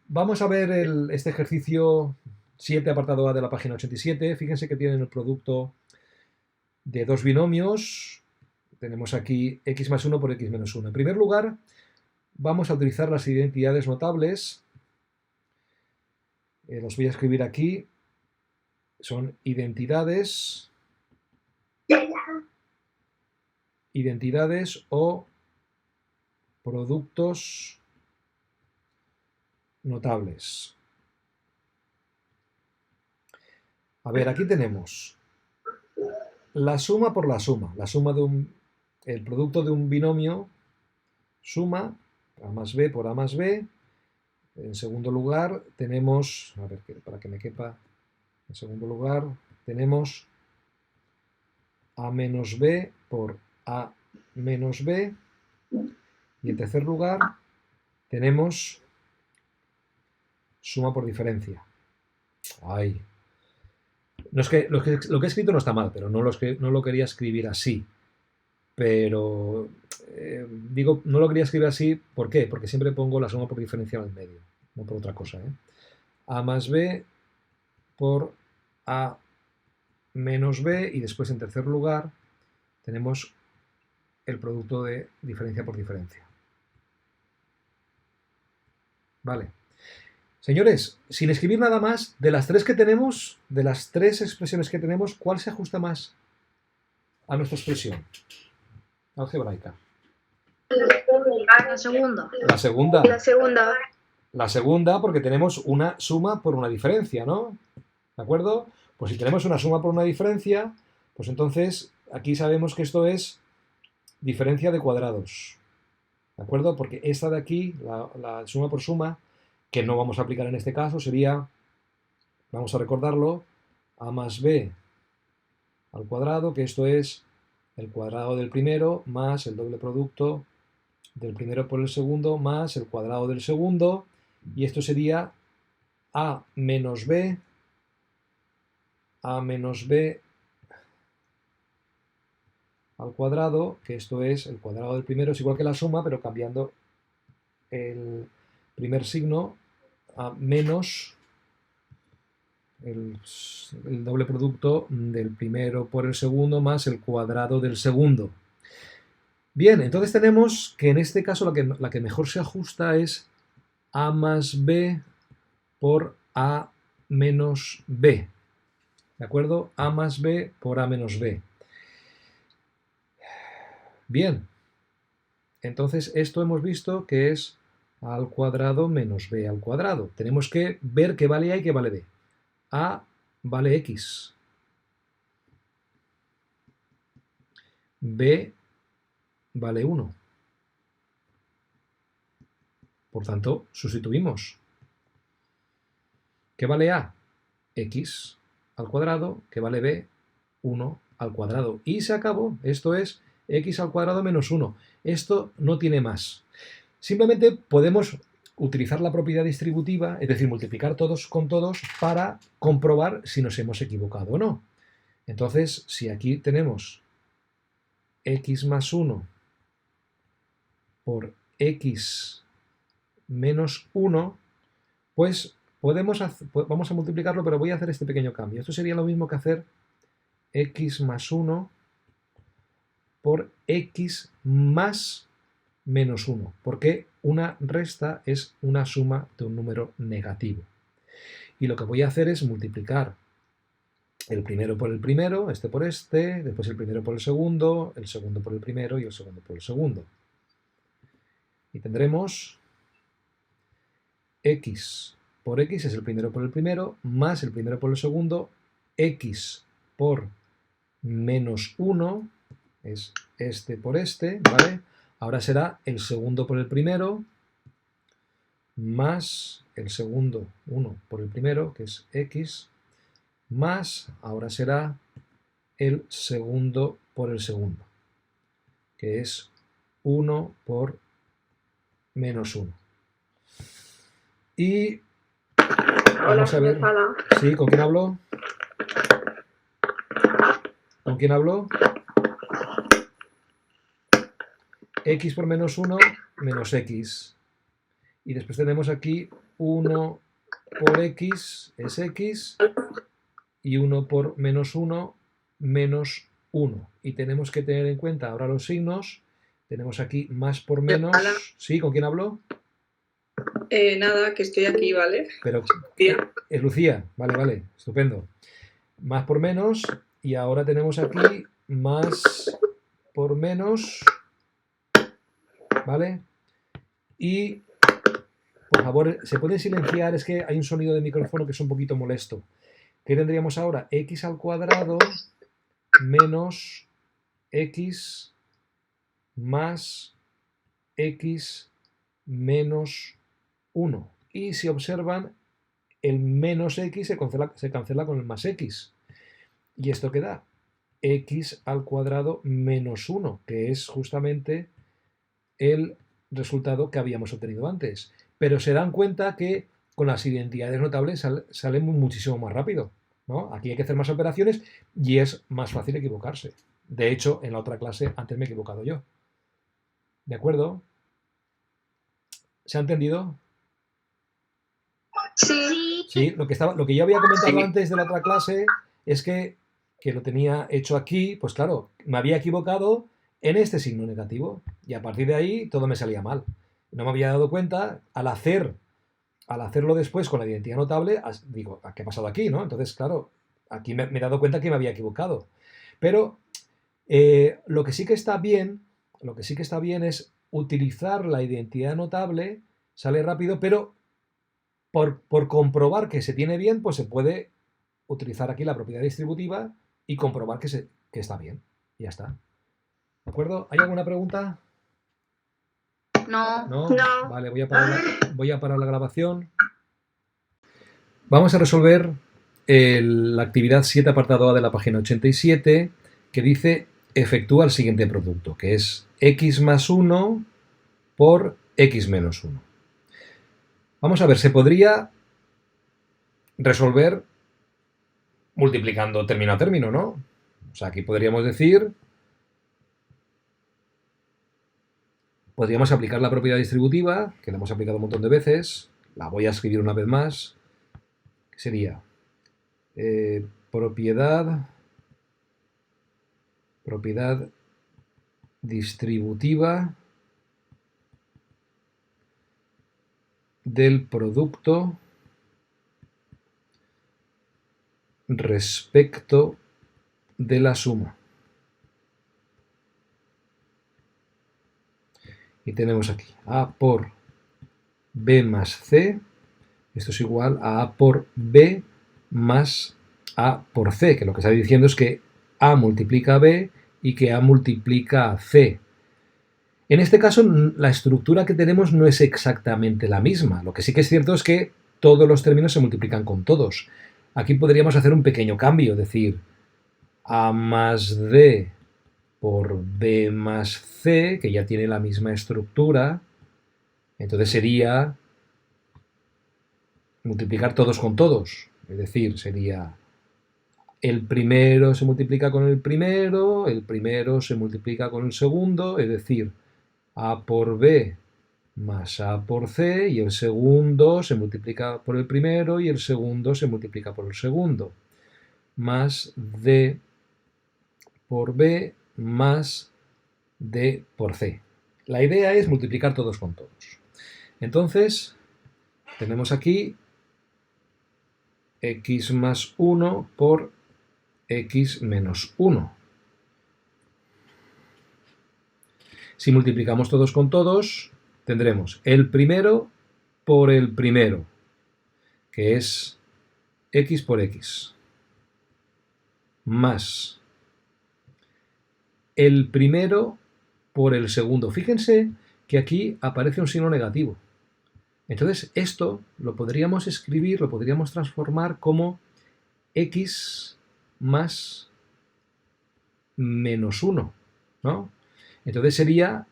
Vamos a ver este ejercicio 7, apartado A de la página 87. Fíjense que tienen el producto de dos binomios. Tenemos aquí x más 1 por x menos 1. En primer lugar, vamos a utilizar las identidades notables. Los voy a escribir aquí. Son identidades o productos notables. A ver, aquí tenemos la suma por la suma el producto de un binomio, suma a más b por a más b. En segundo lugar tenemos, a ver, para que me quepa, en segundo lugar tenemos a menos b por a menos b. Y en tercer lugar tenemos suma por diferencia. Ay. No es que, lo que he escrito no está mal, pero no lo quería escribir así. Pero digo, no lo quería escribir así, ¿por qué? Porque siempre pongo la suma por diferencia en el medio, no por otra cosa. A más b por a menos b, y después en tercer lugar tenemos el producto de diferencia por diferencia. Vale. Señores, sin escribir nada más, de las tres que tenemos, de las tres expresiones que tenemos, ¿cuál se ajusta más a nuestra expresión algebraica? La segunda. La segunda. La segunda. La segunda, porque tenemos una suma por una diferencia, ¿no? ¿De acuerdo? Pues si tenemos una suma por una diferencia, pues entonces aquí sabemos que esto es diferencia de cuadrados. ¿De acuerdo? Porque esta de aquí, la suma por suma, que no vamos a aplicar en este caso, sería, vamos a recordarlo, a más b al cuadrado, que esto es el cuadrado del primero más el doble producto del primero por el segundo más el cuadrado del segundo, y esto sería a menos b al cuadrado, que esto es el cuadrado del primero, es igual que la suma, pero cambiando el primer signo a menos el doble producto del primero por el segundo más el cuadrado del segundo. Bien, entonces tenemos que en este caso la que mejor se ajusta es a más b por a menos b. ¿De acuerdo? A más b por a menos b. Bien, entonces esto hemos visto que es a al cuadrado menos b al cuadrado. Tenemos que ver qué vale a y qué vale b. A vale x. B vale 1. Por tanto, sustituimos. ¿Qué vale a? X al cuadrado. ¿Qué vale b? 1 al cuadrado. Y se acabó. Esto es x al cuadrado menos 1. Esto no tiene más. Simplemente podemos utilizar la propiedad distributiva, es decir, multiplicar todos con todos para comprobar si nos hemos equivocado o no. Entonces, si aquí tenemos x más 1 por x menos 1, pues vamos a multiplicarlo, pero voy a hacer este pequeño cambio. Esto sería lo mismo que hacer x más 1 por x más menos 1, porque una resta es una suma de un número negativo. Y lo que voy a hacer es multiplicar el primero por el primero, este por este, después el primero por el segundo por el primero y el segundo por el segundo. Y tendremos x por x es el primero por el primero, más el primero por el segundo, x por menos 1 es este por este, ¿vale? Ahora será el segundo por el primero, más el segundo 1 por el primero, que es x, más, ahora será el segundo por el segundo, que es 1 por menos 1. Y vamos a ver. ¿Sí? ¿Con quién habló? ¿Con quién habló? X por menos 1, menos x. Y después tenemos aquí 1 por x es x y 1 por menos 1, menos 1. Y tenemos que tener en cuenta ahora los signos. Tenemos aquí más por menos. Hola. ¿Sí? ¿Con quién hablo? Nada, que estoy aquí, ¿vale? Pero Tía. es Lucía. Vale, vale. Estupendo. Más por menos. Y ahora tenemos aquí más por menos. ¿Vale? Y, por favor, ¿se puede silenciar? Es que hay un sonido de micrófono que es un poquito molesto. ¿Qué tendríamos ahora? X al cuadrado menos x más x menos 1. Y si observan, el menos x se cancela con el más x. ¿Y esto qué da? X al cuadrado menos 1, que es justamente el resultado que habíamos obtenido antes. Pero se dan cuenta que con las identidades notables sale muchísimo más rápido, ¿no? Aquí hay que hacer más operaciones y es más fácil equivocarse. De hecho, en la otra clase antes me he equivocado yo. ¿De acuerdo? ¿Se ha entendido? Sí. Sí, lo que yo había comentado antes de la otra clase es que lo tenía hecho aquí, pues claro, me había equivocado en este signo negativo y a partir de ahí todo me salía mal. No me había dado cuenta al hacerlo después con la identidad notable, digo, ¿qué ha pasado aquí? ¿No? Entonces, claro, aquí me he dado cuenta que me había equivocado. Pero lo que sí que está bien es utilizar la identidad notable, sale rápido, pero por comprobar que se tiene bien, pues se puede utilizar aquí la propiedad distributiva y comprobar que está bien. Y ya está. ¿De acuerdo? ¿Hay alguna pregunta? No. ¿No? Vale, voy a parar la grabación. Vamos a resolver la actividad 7 apartado A de la página 87, que dice efectúa el siguiente producto, que es x más 1 por x menos 1. Vamos a ver, se podría resolver multiplicando término a término, ¿no? O sea, aquí podríamos aplicar la propiedad distributiva, que la hemos aplicado un montón de veces, la voy a escribir una vez más, que sería propiedad distributiva del producto respecto de la suma. Y tenemos aquí A por B más C, esto es igual a A por B más A por C, que lo que está diciendo es que A multiplica a B y que A multiplica a C. En este caso, la estructura que tenemos no es exactamente la misma. Lo que sí que es cierto es que todos los términos se multiplican con todos. Aquí podríamos hacer un pequeño cambio, es decir, A más D por B más C, que ya tiene la misma estructura, entonces sería multiplicar todos con todos. Es decir, sería el primero se multiplica con el primero se multiplica con el segundo, es decir, A por B más A por C, y el segundo se multiplica por el primero y el segundo se multiplica por el segundo, más D por B más D por C. La idea es multiplicar todos con todos. Entonces, tenemos aquí x más 1 por x menos 1. Si multiplicamos todos con todos, tendremos el primero por el primero, que es x por x, más el primero por el segundo. Fíjense que aquí aparece un signo negativo. Entonces, esto lo podríamos escribir, lo podríamos transformar como x más menos 1, ¿no? Entonces sería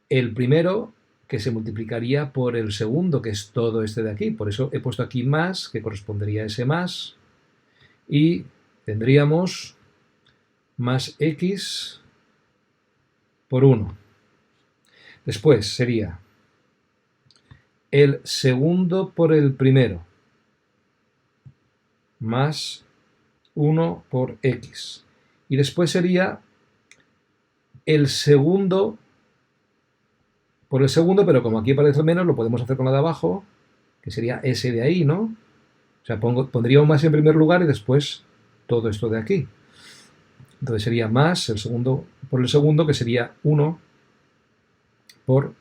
el primero que se multiplicaría por el segundo, que es todo este de aquí. Por eso he puesto aquí más, que correspondería a ese más, y tendríamos más x por 1. Después sería el segundo por el primero más 1 por x. Y después sería el segundo por el segundo, pero como aquí aparece el menos, lo podemos hacer con la de abajo, que sería ese de ahí, ¿no? O sea, pondría un más en primer lugar y después todo esto de aquí. Entonces sería más el segundo por el segundo, que sería 1 por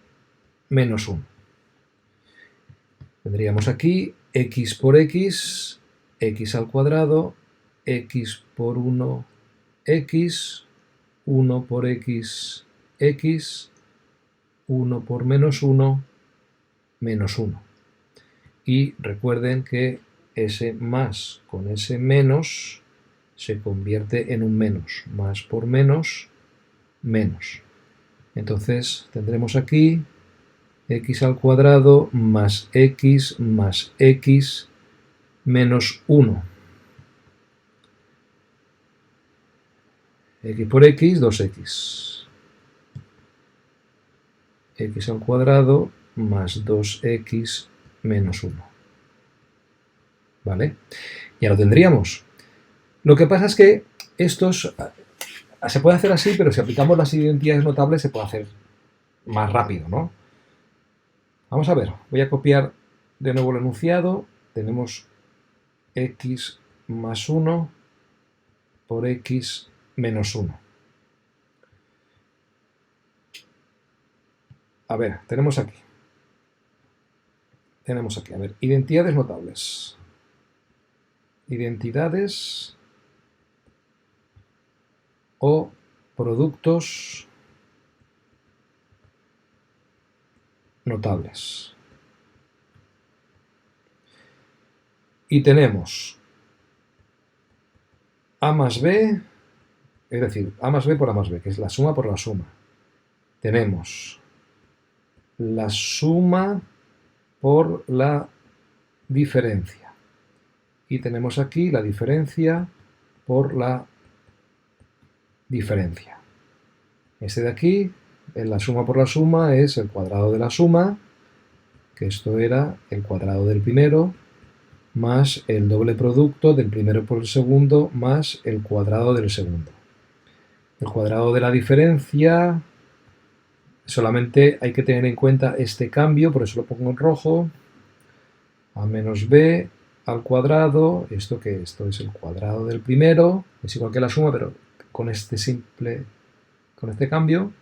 menos 1. Tendríamos aquí x por x, x al cuadrado, x por 1, x, 1 por x, x, 1 por menos 1, menos 1. Y recuerden que ese más con ese menos se convierte en un menos. Más por menos, menos. Entonces tendremos aquí x al cuadrado más x menos 1. X por x, 2x. X al cuadrado más 2x menos 1. ¿Vale? Ya lo tendríamos. Lo que pasa es que estos se puede hacer así, pero si aplicamos las identidades notables se puede hacer más rápido, ¿no? Vamos a ver, voy a copiar de nuevo el enunciado. Tenemos x más 1 por x menos 1. A ver, tenemos aquí, a ver, identidades notables. Identidades o productos notables. Y tenemos a más b, es decir, a más b por a más b, que es la suma por la suma. Tenemos la suma por la diferencia. Y tenemos aquí la diferencia por la diferencia. Este de aquí, en la suma por la suma, es el cuadrado de la suma, que esto era el cuadrado del primero, más el doble producto del primero por el segundo, más el cuadrado del segundo. El cuadrado de la diferencia, solamente hay que tener en cuenta este cambio, por eso lo pongo en rojo. A menos b al cuadrado, ¿esto qué es? Esto es el cuadrado del primero, es igual que la suma, pero con este cambio,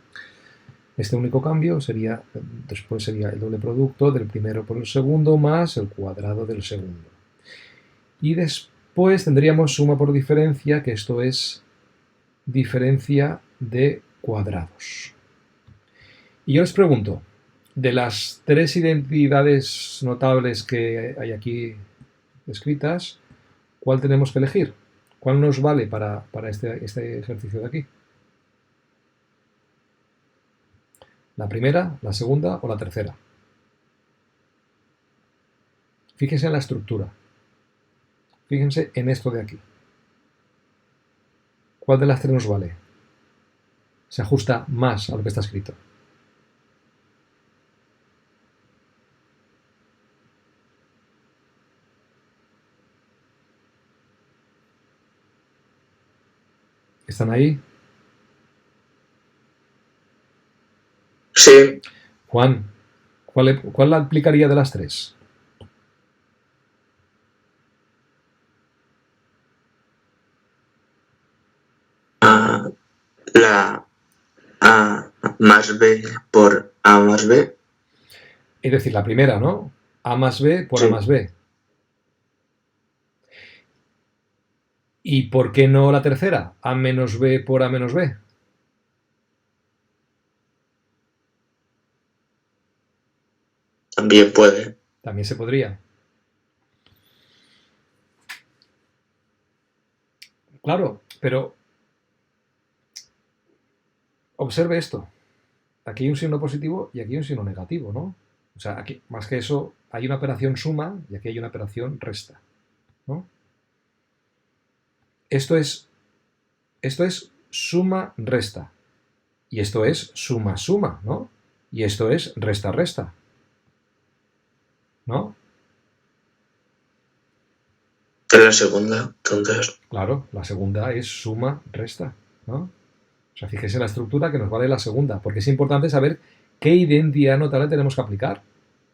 este único cambio sería, después sería el doble producto del primero por el segundo más el cuadrado del segundo. Y después tendríamos suma por diferencia, que esto es diferencia de cuadrados. Y yo les pregunto, de las tres identidades notables que hay aquí escritas, ¿cuál tenemos que elegir? ¿Cuál nos vale para este ejercicio de aquí? ¿La primera, la segunda o la tercera? Fíjense en la estructura. Fíjense en esto de aquí. ¿Cuál de las tres nos vale? Se ajusta más a lo que está escrito. ¿Están ahí? Sí. Juan, ¿cuál la aplicaría de las tres? La A más B por A más B. Es decir, la primera, ¿no? A más B por Sí. A más B. ¿Y por qué no la tercera? A menos B por A menos B. También puede. También se podría. Claro, pero observe esto. Aquí hay un signo positivo y aquí hay un signo negativo, ¿no? O sea, aquí, más que eso, hay una operación suma y aquí hay una operación resta, ¿no? Esto es suma-resta. Y esto es suma-suma, ¿no? Y esto es resta-resta. ¿no? En la segunda, entonces. Claro, la segunda es suma, resta, ¿no? O sea, fíjese en la estructura que nos vale la segunda, porque es importante saber qué identidad notable tenemos que aplicar,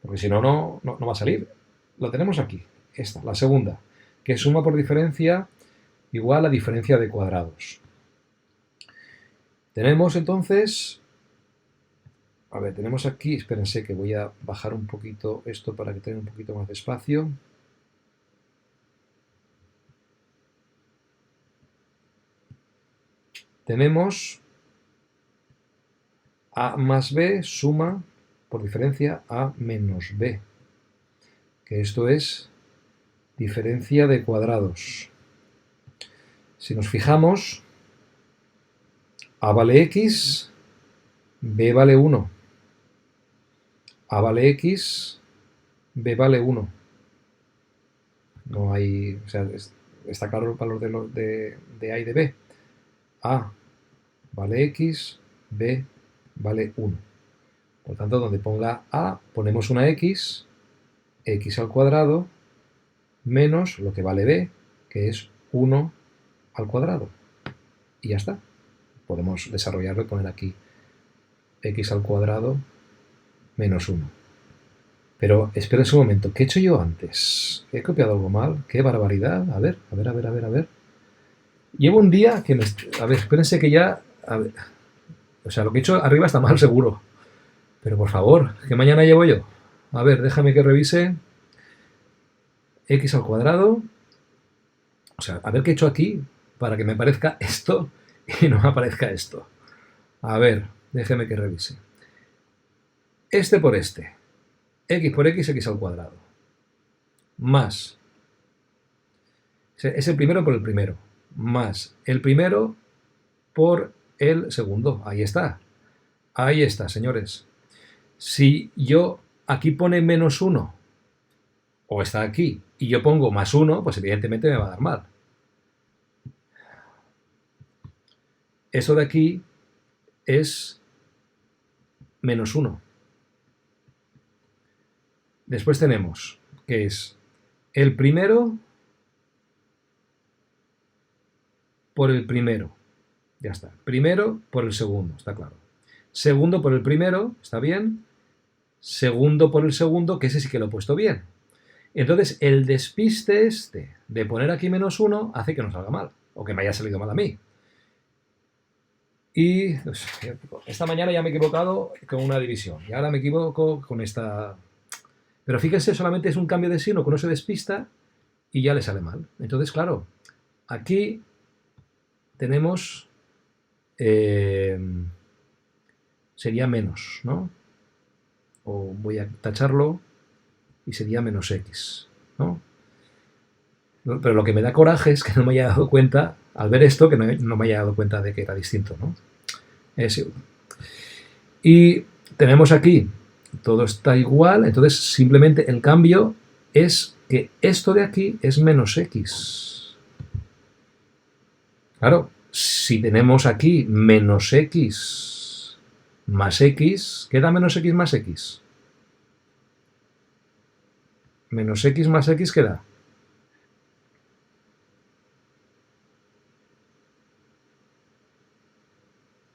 porque si no, no va a salir. Lo tenemos aquí, esta, la segunda, que es suma por diferencia igual a diferencia de cuadrados. Tenemos entonces, a ver, tenemos aquí, espérense que voy a bajar un poquito esto para que tenga un poquito más de espacio. Tenemos a más b suma por diferencia a menos b, que esto es diferencia de cuadrados. Si nos fijamos, a vale x, b vale 1. A vale x, b vale 1. No hay, o sea, está claro el valor de a y de b. A vale x, b vale 1. Por tanto, donde ponga a, ponemos una x, x al cuadrado, menos lo que vale b, que es 1 al cuadrado. Y ya está. Podemos desarrollarlo y poner aquí x al cuadrado menos 1. Pero espérense un momento, ¿qué he hecho yo antes? ¿He copiado algo mal? ¡Qué barbaridad! A ver. Llevo un día que me... A ver, espérense que ya... A ver. O sea, lo que he hecho arriba está mal seguro. Pero por favor, ¿qué mañana llevo yo? A ver, déjame que revise. X al cuadrado. O sea, a ver qué he hecho aquí para que me aparezca esto y no me aparezca esto. A ver, déjeme que revise. Este por este. X por X, X al cuadrado. Más. Es el primero por el primero. Más el primero por el segundo. Ahí está. Ahí está, señores. Si yo aquí pone menos 1, o está aquí, y yo pongo más 1, pues evidentemente me va a dar mal. Eso de aquí es menos 1. Después tenemos que es el primero por el primero. Ya está. Primero por el segundo, está claro. Segundo por el primero, está bien. Segundo por el segundo, que ese sí que lo he puesto bien. Entonces, el despiste este de poner aquí menos 1 hace que nos salga mal, o que me haya salido mal a mí. Y esta mañana ya me he equivocado con una división, y ahora me equivoco con esta... Pero fíjense, solamente es un cambio de signo que uno se despista y ya le sale mal. Entonces, claro, aquí tenemos... sería menos, ¿no? O voy a tacharlo y sería menos x, ¿no? Pero lo que me da coraje es que no me haya dado cuenta, al ver esto, que no me haya dado cuenta de que era distinto, ¿no? Y tenemos aquí, todo está igual, entonces simplemente el cambio es que esto de aquí es menos x. Claro, si tenemos aquí menos x más x, ¿qué da menos x más x? Menos x más x, ¿qué da?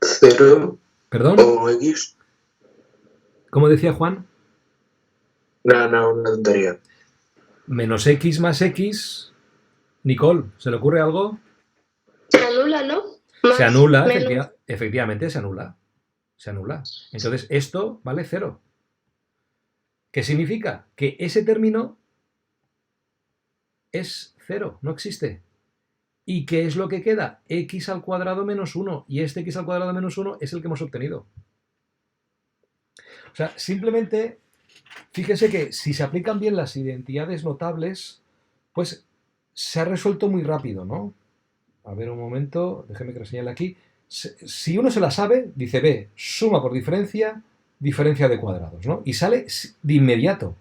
Cero. ¿Perdón? O x. ¿Cómo decía Juan? No, una tontería. Menos x más x... Nicole, ¿se le ocurre algo? Se anula, ¿no? Se anula, menos. efectivamente se anula. Se anula. Entonces esto vale 0. ¿Qué significa? Que ese término es 0, no existe. ¿Y qué es lo que queda? X al cuadrado menos 1. Y este x al cuadrado menos 1 es el que hemos obtenido. O sea, simplemente, fíjense que si se aplican bien las identidades notables, pues se ha resuelto muy rápido, ¿no? A ver un momento, déjeme que lo señale aquí. Si uno se la sabe, dice B, suma por diferencia, diferencia de cuadrados, ¿no? Y sale de inmediato.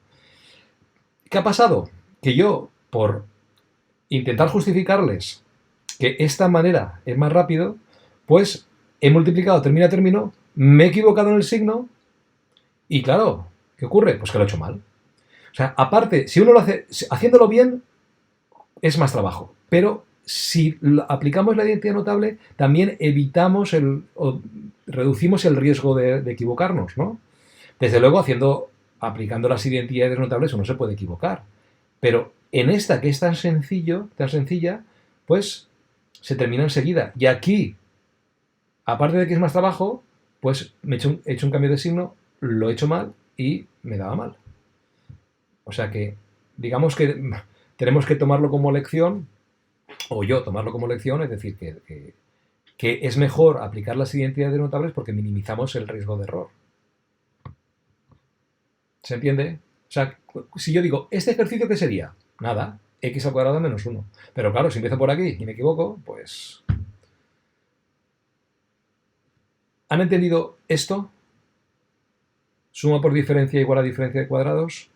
¿Qué ha pasado? Que yo, por intentar justificarles que esta manera es más rápido, pues he multiplicado término a término, me he equivocado en el signo y claro, ¿qué ocurre? Pues que lo he hecho mal. O sea, aparte, si uno lo hace, haciéndolo bien, es más trabajo. Pero si aplicamos la identidad notable, también evitamos o reducimos el riesgo de equivocarnos, ¿no? Desde luego, aplicando las identidades notables uno se puede equivocar. Pero en esta, que es tan sencilla, pues se termina enseguida. Y aquí, aparte de que es más trabajo, pues he hecho un cambio de signo, lo he hecho mal y me daba mal. O sea que, digamos que tenemos que tomarlo como lección, o yo tomarlo como lección, es decir, que es mejor aplicar las identidades notables porque minimizamos el riesgo de error. ¿Se entiende? O sea, si yo digo, ¿este ejercicio qué sería? Nada, x al cuadrado menos 1. Pero claro, si empiezo por aquí y me equivoco, pues... ¿Han entendido esto? Suma por diferencia igual a diferencia de cuadrados.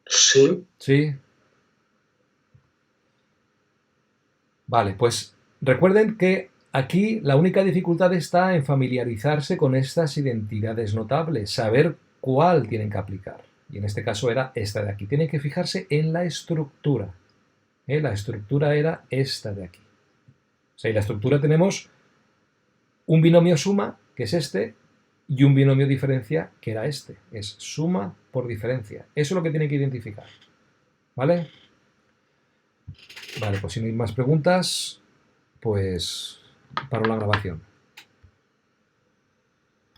Sí. ¿Sí? Vale, pues recuerden que aquí la única dificultad está en familiarizarse con estas identidades notables, saber cuál tienen que aplicar. Y en este caso era esta de aquí. Tienen que fijarse en la estructura. La estructura era esta de aquí. O sea, en la estructura tenemos un binomio suma, que es este, y un binomio diferencia, que era este. Es suma por diferencia. Eso es lo que tienen que identificar. ¿Vale? Vale, pues si no hay más preguntas, pues paro la grabación.